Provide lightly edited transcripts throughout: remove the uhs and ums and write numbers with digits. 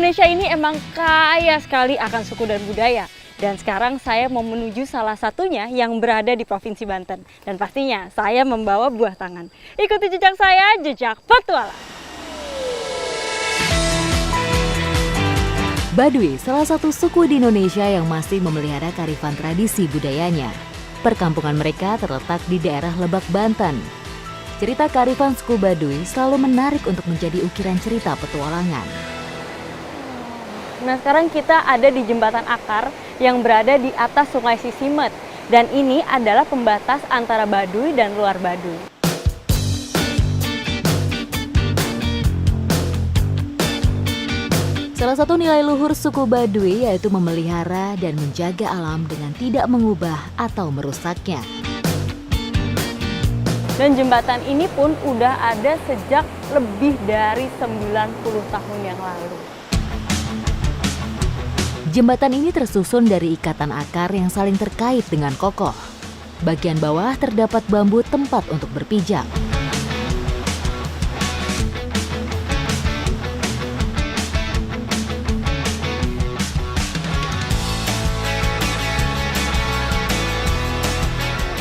Indonesia ini emang kaya sekali akan suku dan budaya. Dan sekarang saya mau menuju salah satunya yang berada di Provinsi Banten. Dan pastinya saya membawa buah tangan. Ikuti jejak saya, jejak petualang. Baduy, salah satu suku di Indonesia yang masih memelihara kearifan tradisi budayanya. Perkampungan mereka terletak di daerah Lebak, Banten. Cerita kearifan suku Baduy selalu menarik untuk menjadi ukiran cerita petualangan. Nah, sekarang kita ada di Jembatan Akar yang berada di atas Sungai Sisimet. Dan ini adalah pembatas antara Baduy dan luar Baduy. Salah satu nilai luhur suku Baduy yaitu memelihara dan menjaga alam dengan tidak mengubah atau merusaknya. Dan jembatan ini pun udah ada sejak lebih dari 90 tahun yang lalu. Jembatan ini tersusun dari ikatan akar yang saling terkait dengan kokoh. Bagian bawah terdapat bambu tempat untuk berpijak.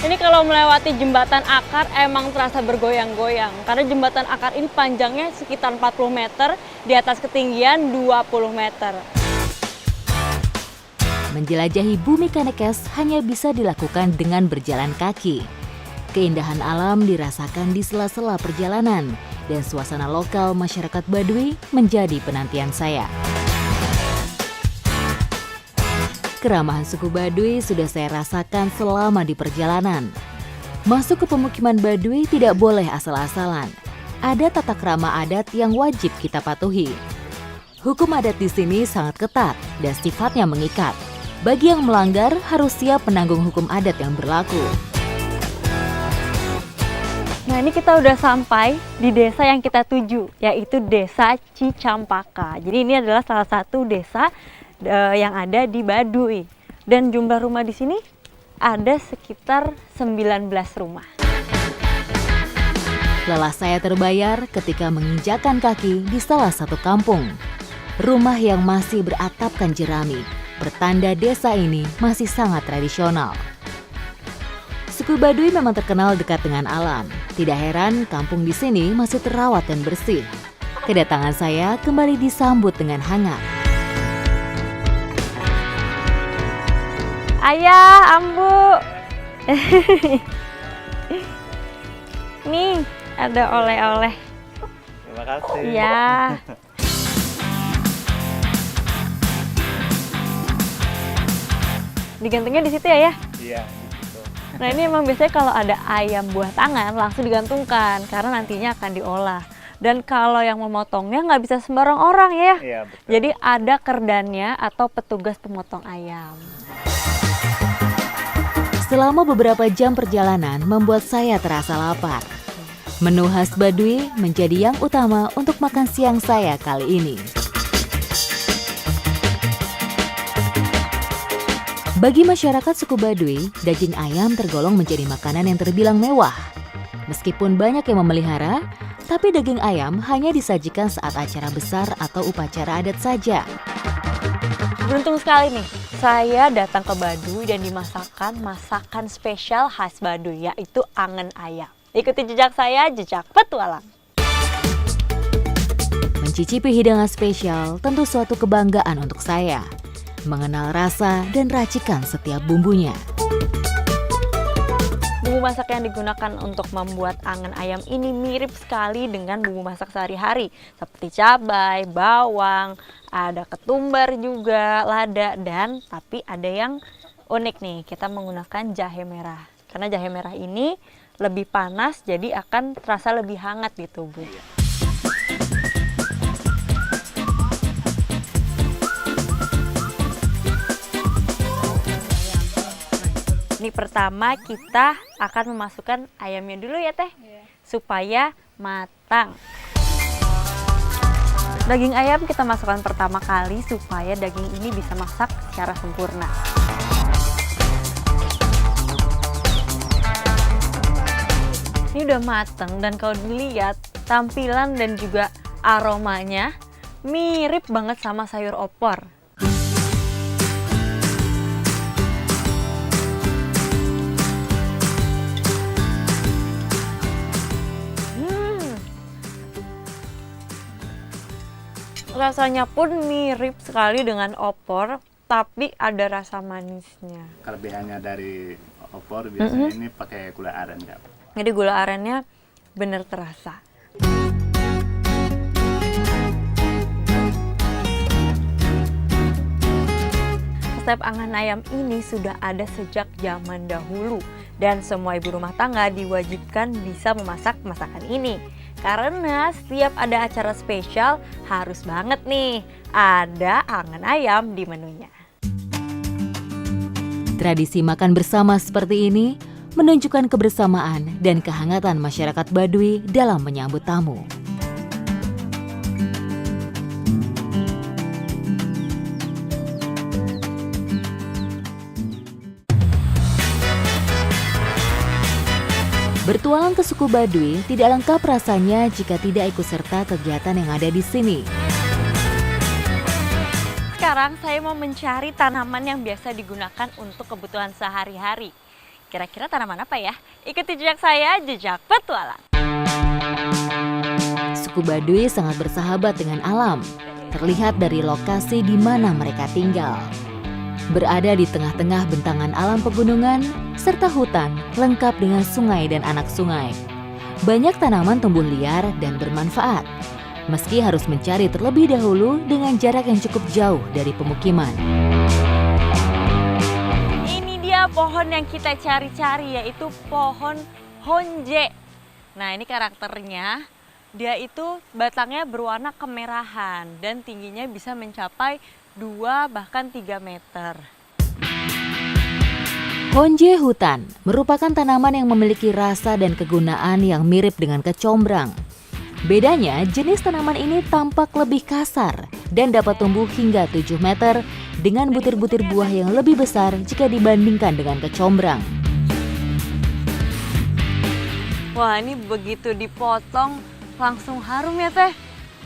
Ini kalau melewati jembatan akar emang terasa bergoyang-goyang. Karena jembatan akar ini panjangnya sekitar 40 meter, di atas ketinggian 20 meter. Menjelajahi bumi Kanekes hanya bisa dilakukan dengan berjalan kaki. Keindahan alam dirasakan di sela-sela perjalanan, dan suasana lokal masyarakat Baduy menjadi penantian saya. Keramahan suku Baduy sudah saya rasakan selama di perjalanan. Masuk ke pemukiman Baduy tidak boleh asal-asalan. Ada tata krama adat yang wajib kita patuhi. Hukum adat di sini sangat ketat dan sifatnya mengikat. Bagi yang melanggar harus siap menanggung hukum adat yang berlaku. Nah, ini kita udah sampai di desa yang kita tuju, yaitu Desa Cicampaka. Jadi ini adalah salah satu desa yang ada di Baduy. Dan jumlah rumah di sini ada sekitar 19 rumah. Lelah saya terbayar ketika menginjakan kaki di salah satu kampung. Rumah yang masih beratapkan jerami, pertanda desa ini masih sangat tradisional. Suku Baduy memang terkenal dekat dengan alam. Tidak heran kampung di sini masih terawat dan bersih. Kedatangan saya kembali disambut dengan hangat. Ayah, Ambu. Nih, ada oleh-oleh. Terima kasih. Iya. Digantungnya di situ ya? Iya, gitu. Nah, ini emang biasanya kalau ada ayam buah tangan langsung digantungkan karena nantinya akan diolah. Dan kalau yang memotongnya nggak bisa sembarang orang ya. Iya, betul. Jadi ada kerdannya atau petugas pemotong ayam. Selama beberapa jam perjalanan membuat saya terasa lapar. Menu khas Baduy menjadi yang utama untuk makan siang saya kali ini. Bagi masyarakat suku Baduy, daging ayam tergolong menjadi makanan yang terbilang mewah. Meskipun banyak yang memelihara, tapi daging ayam hanya disajikan saat acara besar atau upacara adat saja. Beruntung sekali nih, saya datang ke Baduy dan dimasakkan masakan spesial khas Baduy, yaitu angen ayam. Ikuti jejak saya, jejak petualang. Mencicipi hidangan spesial tentu suatu kebanggaan untuk saya. Mengenal rasa dan racikan setiap bumbunya. Bumbu masak yang digunakan untuk membuat angen ayam ini mirip sekali dengan bumbu masak sehari-hari. Seperti cabai, bawang, ada ketumbar juga, lada, dan tapi ada yang unik nih, kita menggunakan jahe merah. Karena jahe merah ini lebih panas, jadi akan terasa lebih hangat di tubuh. Ini pertama kita akan memasukkan ayamnya dulu ya Teh, supaya matang. Daging ayam kita masukkan pertama kali supaya daging ini bisa masak secara sempurna. Ini udah mateng dan kalau dilihat tampilan dan juga aromanya mirip banget sama sayur opor. Rasanya pun mirip sekali dengan opor, tapi ada rasa manisnya. Kelebihannya dari opor biasanya ini pakai gula aren, Kak. Jadi gula arennya bener terasa. Resep angan ayam ini sudah ada sejak zaman dahulu dan semua ibu rumah tangga diwajibkan bisa memasak masakan ini. Karena setiap ada acara spesial harus banget nih ada angan ayam di menunya. Tradisi makan bersama seperti ini menunjukkan kebersamaan dan kehangatan masyarakat Baduy dalam menyambut tamu. Bertualang ke suku Baduy tidak lengkap rasanya jika tidak ikut serta kegiatan yang ada di sini. Sekarang saya mau mencari tanaman yang biasa digunakan untuk kebutuhan sehari-hari. Kira-kira tanaman apa ya? Ikuti jejak saya, jejak petualang. Suku Baduy sangat bersahabat dengan alam, terlihat dari lokasi di mana mereka tinggal. Berada di tengah-tengah bentangan alam pegunungan, serta hutan lengkap dengan sungai dan anak sungai. Banyak tanaman tumbuh liar dan bermanfaat, meski harus mencari terlebih dahulu dengan jarak yang cukup jauh dari pemukiman. Ini dia pohon yang kita cari-cari, yaitu pohon honje. Nah, ini karakternya, dia itu batangnya berwarna kemerahan dan tingginya bisa mencapai 2 bahkan 3 meter. Honje hutan merupakan tanaman yang memiliki rasa dan kegunaan yang mirip dengan kecombrang. Bedanya, jenis tanaman ini tampak lebih kasar dan dapat tumbuh hingga 7 meter dengan butir-butir buah yang lebih besar jika dibandingkan dengan kecombrang. Wah, ini begitu dipotong langsung harum ya teh,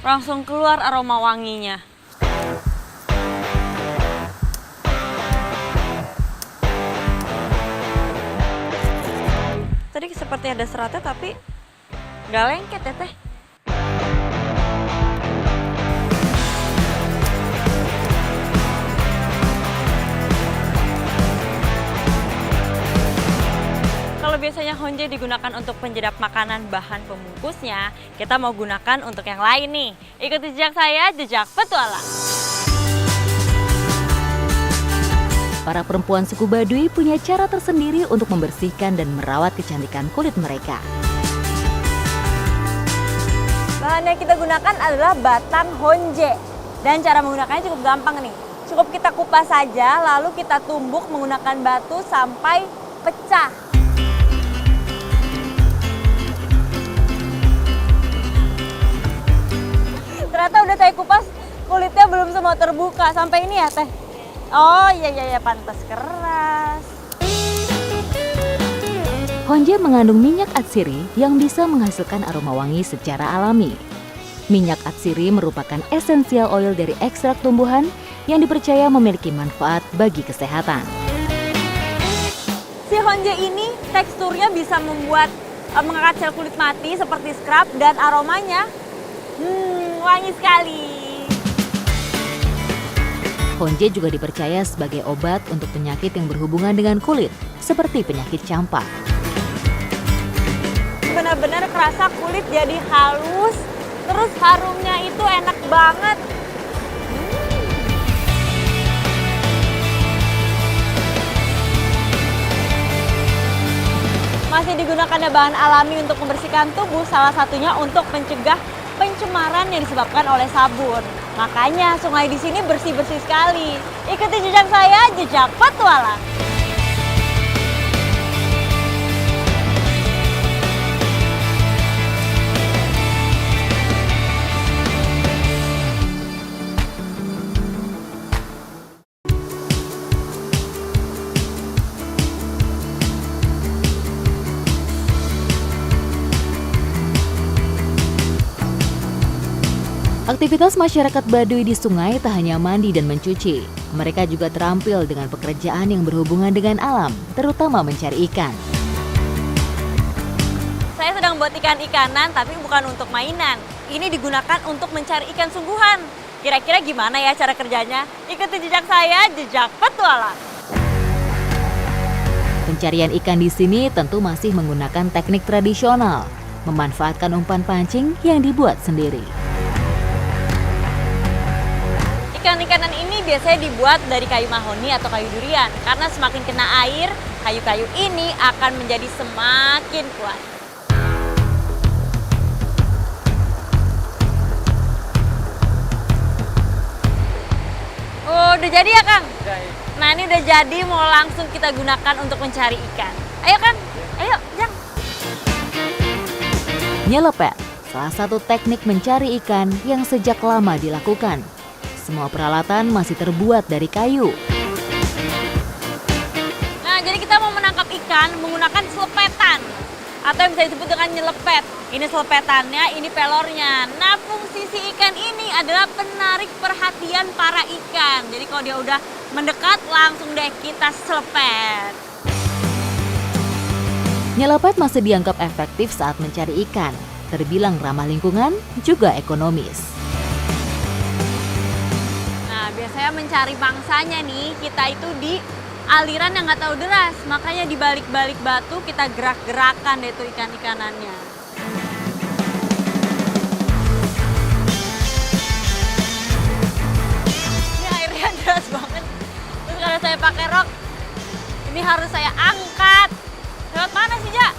langsung keluar aroma wanginya. Tadi seperti ada seratnya tapi nggak lengket ya teh. Kalau biasanya honje digunakan untuk penjedap makanan bahan pembungkusnya, kita mau gunakan untuk yang lain nih. Ikuti jejak saya, jejak petualang. Para perempuan suku Baduy punya cara tersendiri untuk membersihkan dan merawat kecantikan kulit mereka. Bahan yang kita gunakan adalah batang honje. Dan cara menggunakannya cukup gampang nih. Cukup kita kupas saja, lalu kita tumbuk menggunakan batu sampai pecah. Ternyata udah saya kupas, kulitnya belum semua terbuka. Sampai ini ya teh. Oh iya, pantas keras. Honje mengandung minyak atsiri yang bisa menghasilkan aroma wangi secara alami. Minyak atsiri merupakan essential oil dari ekstrak tumbuhan yang dipercaya memiliki manfaat bagi kesehatan. Si honje ini teksturnya bisa membuat mengangkat sel kulit mati seperti scrub dan aromanya wangi sekali. Honje juga dipercaya sebagai obat untuk penyakit yang berhubungan dengan kulit, seperti penyakit campak. Benar-benar kerasa kulit jadi halus, terus harumnya itu enak banget. Masih digunakannya bahan alami untuk membersihkan tubuh, salah satunya untuk mencegah pencemaran yang disebabkan oleh sabun. Makanya sungai di sini bersih-bersih sekali. Ikuti jejak saya, jejak petualang. Aktivitas masyarakat Baduy di sungai tak hanya mandi dan mencuci. Mereka juga terampil dengan pekerjaan yang berhubungan dengan alam, terutama mencari ikan. Saya sedang buat ikan-ikanan tapi bukan untuk mainan. Ini digunakan untuk mencari ikan sungguhan. Kira-kira gimana ya cara kerjanya? Ikuti jejak saya, jejak petualang. Pencarian ikan di sini tentu masih menggunakan teknik tradisional, memanfaatkan umpan pancing yang dibuat sendiri. Ikan-ikanan ini biasanya dibuat dari kayu mahoni atau kayu durian. Karena semakin kena air, kayu-kayu ini akan menjadi semakin kuat. Oh, udah jadi ya, Kang? Nah, ini udah jadi, mau langsung kita gunakan untuk mencari ikan. Ayo, Kang. Ayo, Jang. Nyelepet, salah satu teknik mencari ikan yang sejak lama dilakukan. Semua peralatan masih terbuat dari kayu. Nah, jadi kita mau menangkap ikan menggunakan selepetan atau yang bisa disebut dengan nyelepet. Ini selepetannya, ini pelornya. Nah, fungsi si ikan ini adalah penarik perhatian para ikan. Jadi kalau dia udah mendekat, langsung deh kita selepet. Nyelepet masih dianggap efektif saat mencari ikan. Terbilang ramah lingkungan, juga ekonomis. Nah, biasanya mencari mangsanya nih, kita itu di aliran yang nggak tahu deras. Makanya di balik-balik batu kita gerak-gerakan deh tuh ikan-ikanannya. Ini airnya deras banget. Terus karena saya pakai rok, ini harus saya angkat. Lewat mana sih, Ja?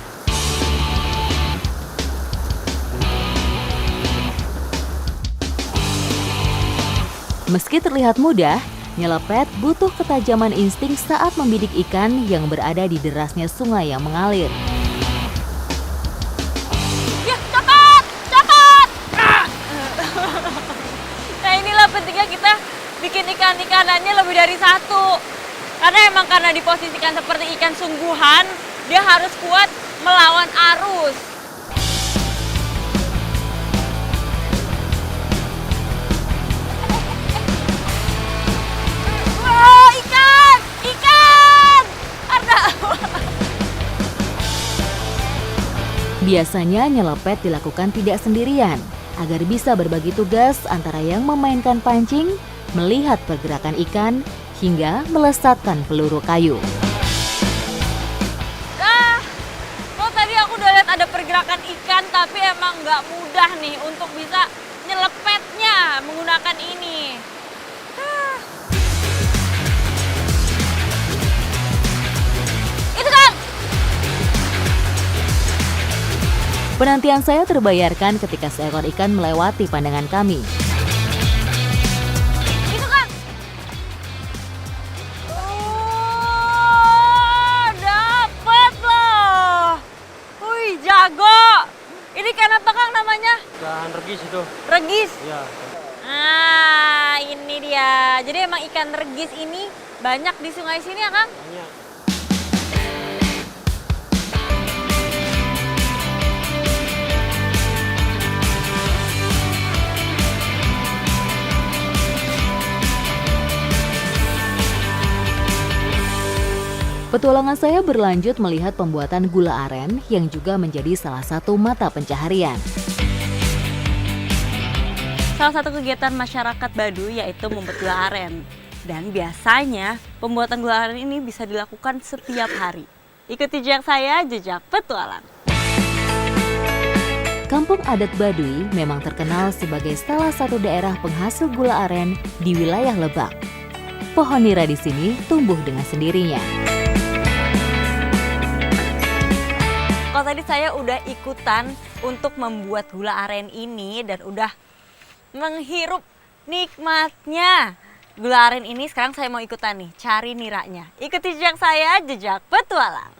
Meski terlihat mudah, nyelepet butuh ketajaman insting saat membidik ikan yang berada di derasnya sungai yang mengalir. Ya, cepat! Cepat! Nah, inilah pentingnya kita bikin ikan-ikanannya lebih dari satu. Karena diposisikan seperti ikan sungguhan, dia harus kuat melawan arus. Wah, ikan! Ikan! Ada! Biasanya nyelepet dilakukan tidak sendirian, agar bisa berbagi tugas antara yang memainkan pancing, melihat pergerakan ikan, hingga melesatkan peluru kayu. Tadi aku udah lihat ada pergerakan ikan, tapi emang nggak mudah nih untuk bisa nyelepetnya menggunakan ini. Itu, Kang! Penantian saya terbayarkan ketika seekor ikan melewati pandangan kami. Itu, Kang! Oh, dapet loh! Wih, jago! Ini ikan apa, Kang, namanya? Ikan regis itu. Regis? Ya. Nah, ini dia. Jadi emang ikan regis ini banyak di sungai sini ya, Kang? Banyak. Petualangan saya berlanjut melihat pembuatan gula aren yang juga menjadi salah satu mata pencaharian. Salah satu kegiatan masyarakat Baduy yaitu membuat gula aren. Dan biasanya pembuatan gula aren ini bisa dilakukan setiap hari. Ikuti jejak saya, jejak petualang. Kampung adat Baduy memang terkenal sebagai salah satu daerah penghasil gula aren di wilayah Lebak. Pohon nira di sini tumbuh dengan sendirinya. Kalau tadi saya udah ikutan untuk membuat gula aren ini dan udah menghirup nikmatnya gula aren ini, sekarang saya mau ikutan nih, cari niranya. Ikuti jejak saya, jejak petualang.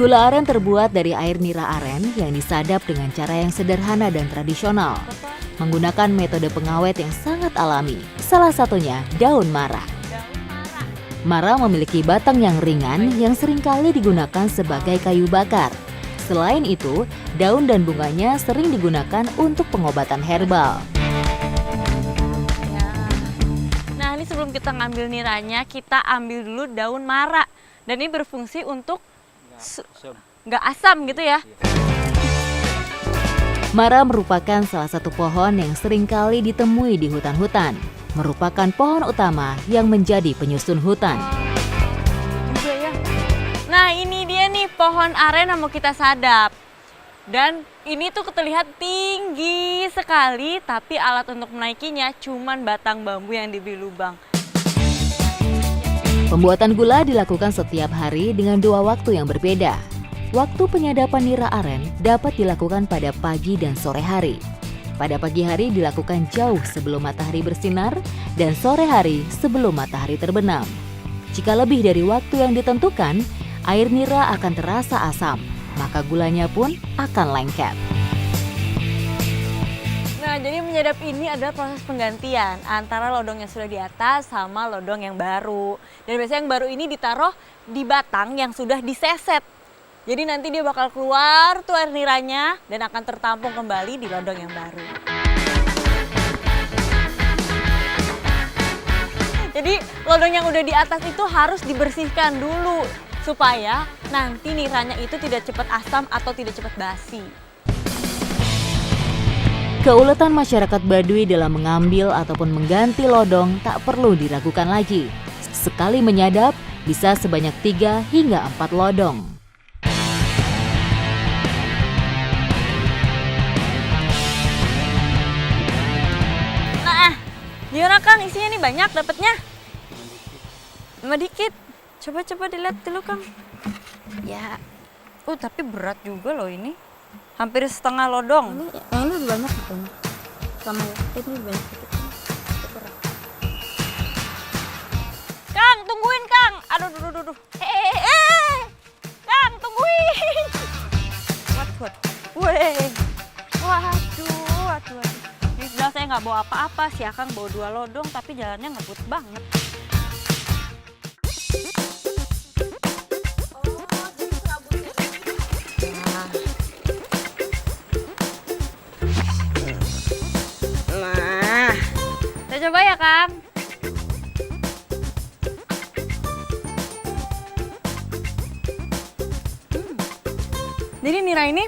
Gula aren terbuat dari air nira aren yang disadap dengan cara yang sederhana dan tradisional, menggunakan metode pengawet yang sangat alami, salah satunya daun mara. Mara memiliki batang yang ringan yang seringkali digunakan sebagai kayu bakar. Selain itu, daun dan bunganya sering digunakan untuk pengobatan herbal. Ya. Nah, ini sebelum kita ngambil niranya, kita ambil dulu daun mara. Dan ini berfungsi untuk nggak asam gitu ya. Mara merupakan salah satu pohon yang seringkali ditemui di hutan-hutan. Merupakan pohon utama yang menjadi penyusun hutan. Juga ya. Nah, ini dia nih pohon aren yang mau kita sadap. Dan ini tuh terlihat tinggi sekali, tapi alat untuk menaikinya cuman batang bambu yang diberi lubang. Pembuatan gula dilakukan setiap hari dengan 2 waktu yang berbeda. Waktu penyadapan nira aren dapat dilakukan pada pagi dan sore hari. Pada pagi hari dilakukan jauh sebelum matahari bersinar dan sore hari sebelum matahari terbenam. Jika lebih dari waktu yang ditentukan, air nira akan terasa asam, maka gulanya pun akan lengket. Nah, jadi menyadap ini adalah proses penggantian antara lodong yang sudah di atas sama lodong yang baru. Dan biasanya yang baru ini ditaruh di batang yang sudah diseset. Jadi nanti dia bakal keluar tuh air niranya dan akan tertampung kembali di lodong yang baru. Jadi lodong yang udah di atas itu harus dibersihkan dulu supaya nanti niranya itu tidak cepat asam atau tidak cepat basi. Keuletan masyarakat Baduy dalam mengambil ataupun mengganti lodong tak perlu diragukan lagi. Sekali menyadap bisa sebanyak 3 hingga 4 lodong. Gimana Kang, isinya nih banyak dapatnya? Cuma dikit. Coba dilihat dulu Kang. Ya, tapi berat juga loh ini. Hampir setengah lodong. Ini lebih banyak gitu. Sama ini lebih banyak dikit. Kang, tungguin Kang. Aduh. Kang, tungguin. Waduh. Ini sudah saya nggak bawa apa-apa, si Akang bawa 2 lodong tapi jalannya ngebut banget. Nah, kita coba ya Kang. Jadi nira ini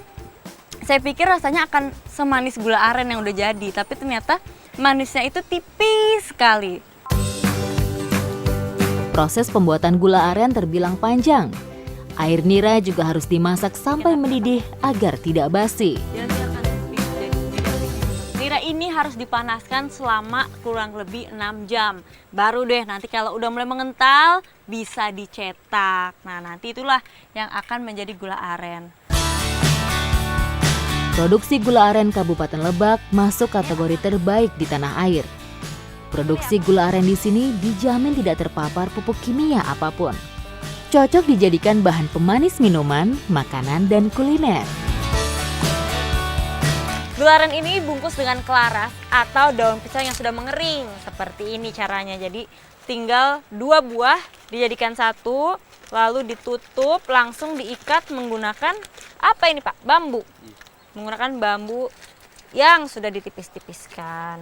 saya pikir rasanya akan semanis gula aren yang udah jadi, tapi ternyata manisnya itu tipis sekali. Proses pembuatan gula aren terbilang panjang. Air nira juga harus dimasak sampai mendidih agar tidak basi. Nira ini harus dipanaskan selama kurang lebih 6 jam. Baru deh nanti kalau udah mulai mengental bisa dicetak. Nah, nanti itulah yang akan menjadi gula aren. Produksi gula aren Kabupaten Lebak masuk kategori terbaik di tanah air. Produksi gula aren di sini dijamin tidak terpapar pupuk kimia apapun. Cocok dijadikan bahan pemanis minuman, makanan, dan kuliner. Gula aren ini bungkus dengan kelaras atau daun pisang yang sudah mengering. Seperti ini caranya. Jadi tinggal 2 buah dijadikan 1, lalu ditutup, langsung diikat menggunakan apa ini Pak? Bambu. Menggunakan bambu yang sudah ditipis-tipiskan.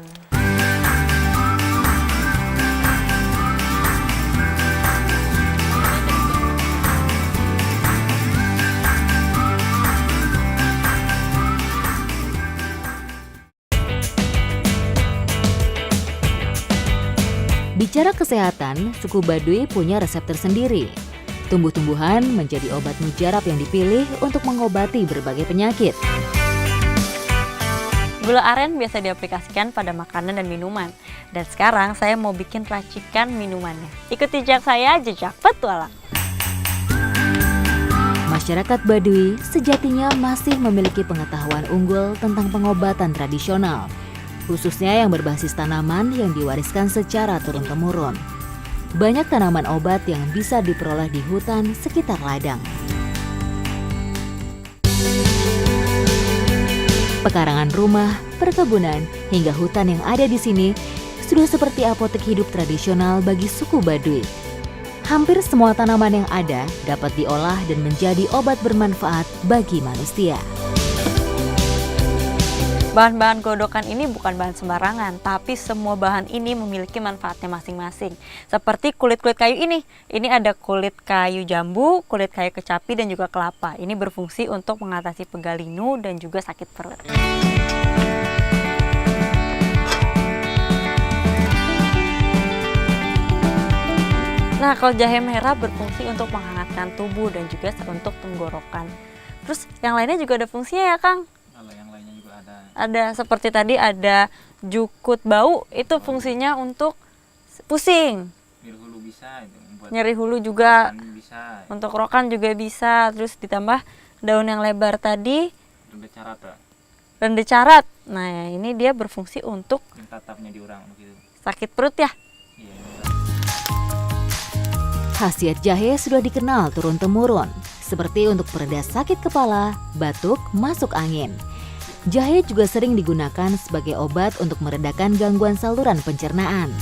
Bicara kesehatan, suku Baduy punya resep tersendiri. Tumbuh-tumbuhan menjadi obat mujarab yang dipilih untuk mengobati berbagai penyakit. Gula aren biasa diaplikasikan pada makanan dan minuman. Dan sekarang saya mau bikin racikan minumannya. Ikuti jejak saya, jejak petualang. Masyarakat Baduy sejatinya masih memiliki pengetahuan unggul tentang pengobatan tradisional, khususnya yang berbasis tanaman yang diwariskan secara turun-temurun. Banyak tanaman obat yang bisa diperoleh di hutan sekitar ladang. Pekarangan rumah, perkebunan, hingga hutan yang ada di sini sudah seperti apotek hidup tradisional bagi suku Baduy. Hampir semua tanaman yang ada dapat diolah dan menjadi obat bermanfaat bagi manusia. Bahan-bahan godokan ini bukan bahan sembarangan, tapi semua bahan ini memiliki manfaatnya masing-masing. Seperti kulit-kulit kayu ini ada kulit kayu jambu, kulit kayu kecapi, dan juga kelapa. Ini berfungsi untuk mengatasi pegal linu dan juga sakit perut. Nah, kalau jahe merah berfungsi untuk menghangatkan tubuh dan juga untuk tenggorokan. Terus yang lainnya juga ada fungsinya ya, Kang? Kalau yang lainnya juga ada. Ada seperti tadi ada jukut bau, itu fungsinya untuk pusing. Nyeri hulu bisa itu. Buat Nyeri hulu juga, rokan bisa. untuk rokan juga bisa. Terus ditambah daun yang lebar tadi, Renda carata. rende carat. Nah, ini dia berfungsi untuk Yang tatapnya diurang begitu. sakit perut ya. Iya. Khasiat jahe sudah dikenal turun-temurun, seperti untuk pereda sakit kepala, batuk, masuk angin. Jahe juga sering digunakan sebagai obat untuk meredakan gangguan saluran pencernaan.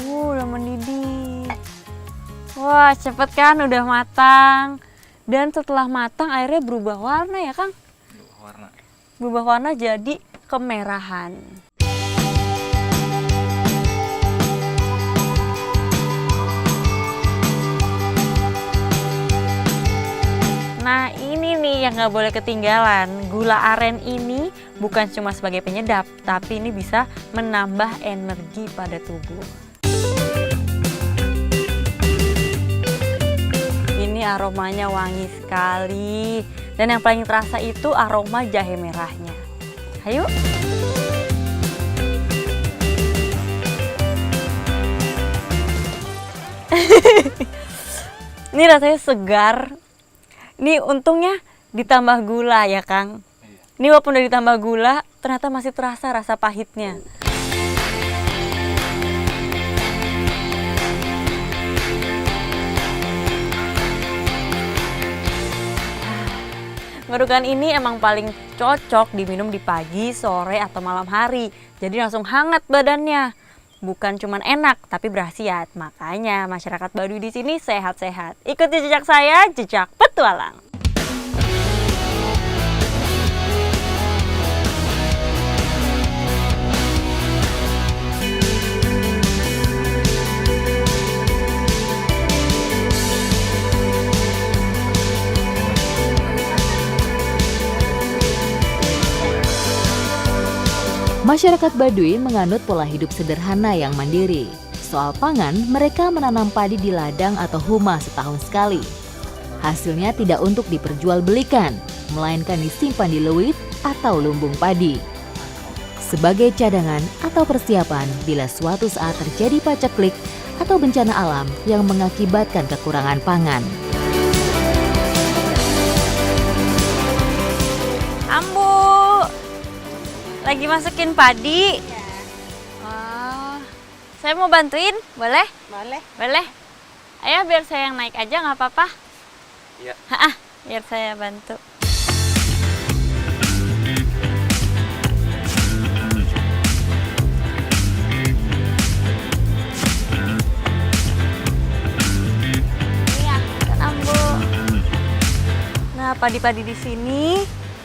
Udah mendidih. Wah, cepet kan, udah matang. Dan setelah matang airnya berubah warna ya, Kang? Warna. Berubah warna jadi kemerahan. Nah, ini nih yang nggak boleh ketinggalan. Gula aren ini bukan cuma sebagai penyedap, tapi ini bisa menambah energi pada tubuh. Ini aromanya wangi sekali. Dan yang paling terasa itu aroma jahe merahnya. Ayo. Ini rasanya segar. Ini untungnya ditambah gula ya, Kang. Ini walaupun udah ditambah gula, ternyata masih terasa rasa pahitnya. Godokan ini emang paling cocok diminum di pagi, sore, atau malam hari. Jadi langsung hangat badannya. Bukan cuma enak, tapi berkhasiat. Makanya masyarakat Baduy di sini sehat-sehat. Ikuti jejak saya, jejak petualang. Masyarakat Baduy menganut pola hidup sederhana yang mandiri. Soal pangan, mereka menanam padi di ladang atau huma setahun sekali. Hasilnya tidak untuk diperjualbelikan, melainkan disimpan di lewit atau lumbung padi. Sebagai cadangan atau persiapan bila suatu saat terjadi paceklik atau bencana alam yang mengakibatkan kekurangan pangan. Ambu, lagi masukin padi. Oh, saya mau bantuin, boleh? Boleh. Boleh. Ayo biar saya yang naik aja, nggak apa-apa. Iya. Biar saya bantu. Iya, kan Ambu. Nah, padi-padi di sini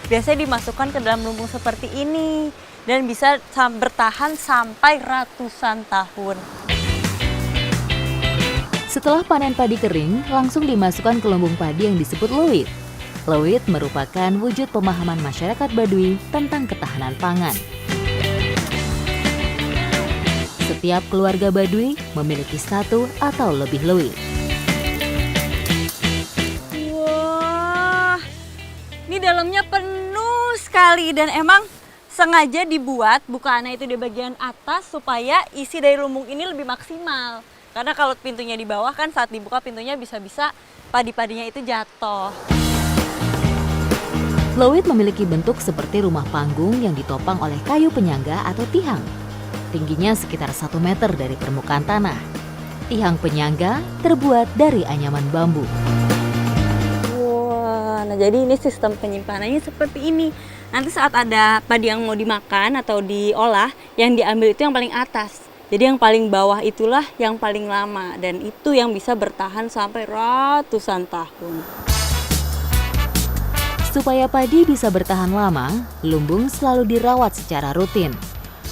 biasanya dimasukkan ke dalam lumbung seperti ini dan bisa bertahan sampai ratusan tahun. Setelah panen padi kering, langsung dimasukkan ke lumbung padi yang disebut lewit. Lewit merupakan wujud pemahaman masyarakat Baduy tentang ketahanan pangan. Setiap keluarga Baduy memiliki satu atau lebih lewit. Wah, ini dalamnya penuh sekali dan emang sengaja dibuat bukaannya itu di bagian atas supaya isi dari lumbung ini lebih maksimal. Karena kalau pintunya di bawah kan saat dibuka pintunya bisa-bisa padi-padinya itu jatuh. Lewit memiliki bentuk seperti rumah panggung yang ditopang oleh kayu penyangga atau tihang. Tingginya sekitar 1 meter dari permukaan tanah. Tihang penyangga terbuat dari anyaman bambu. Wah, nah jadi ini sistem penyimpanannya seperti ini. Nanti saat ada padi yang mau dimakan atau diolah, yang diambil itu yang paling atas. Jadi yang paling bawah itulah yang paling lama dan itu yang bisa bertahan sampai ratusan tahun. Supaya padi bisa bertahan lama, lumbung selalu dirawat secara rutin.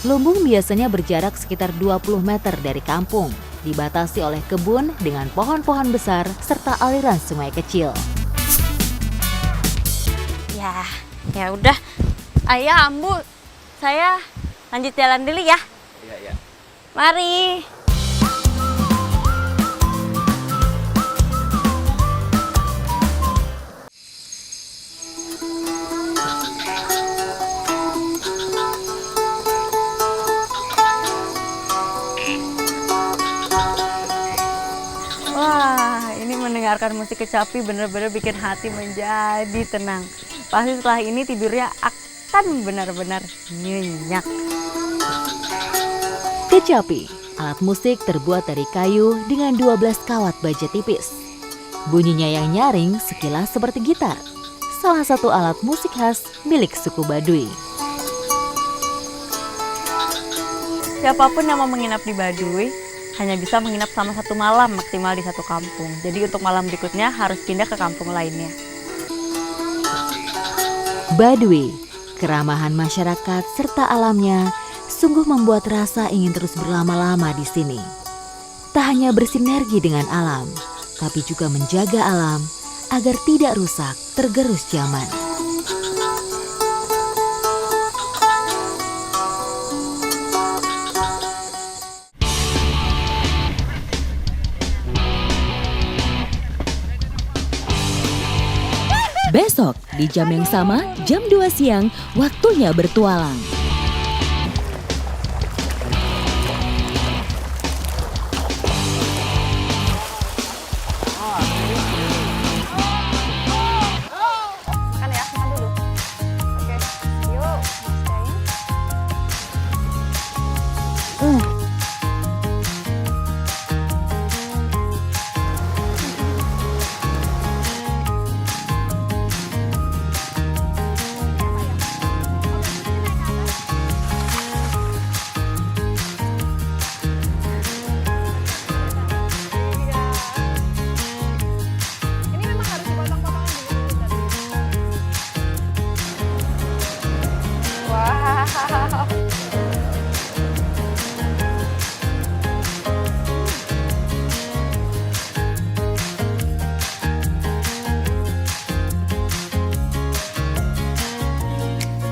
Lumbung biasanya berjarak sekitar 20 meter dari kampung, dibatasi oleh kebun dengan pohon-pohon besar serta aliran sungai kecil. Ya udah. Ayo Ambu, saya lanjut jalan dulu ya. Iya. Mari. Wah, ini mendengarkan musik kecapi benar-benar bikin hati menjadi tenang. Pasti setelah ini tidurnya akan benar-benar nyenyak. Kecapi, alat musik terbuat dari kayu dengan 12 kawat baja tipis. Bunyinya yang nyaring sekilas seperti gitar, salah satu alat musik khas milik suku Baduy. Siapapun yang mau menginap di Baduy hanya bisa menginap selama 1 malam maksimal di satu kampung. Jadi untuk malam berikutnya harus pindah ke kampung lainnya. Baduy, keramahan masyarakat serta alamnya sungguh membuat rasa ingin terus berlama-lama di sini. Tak hanya bersinergi dengan alam, tapi juga menjaga alam agar tidak rusak tergerus zaman. Besok di jam yang sama, jam 2 siang, waktunya bertualang.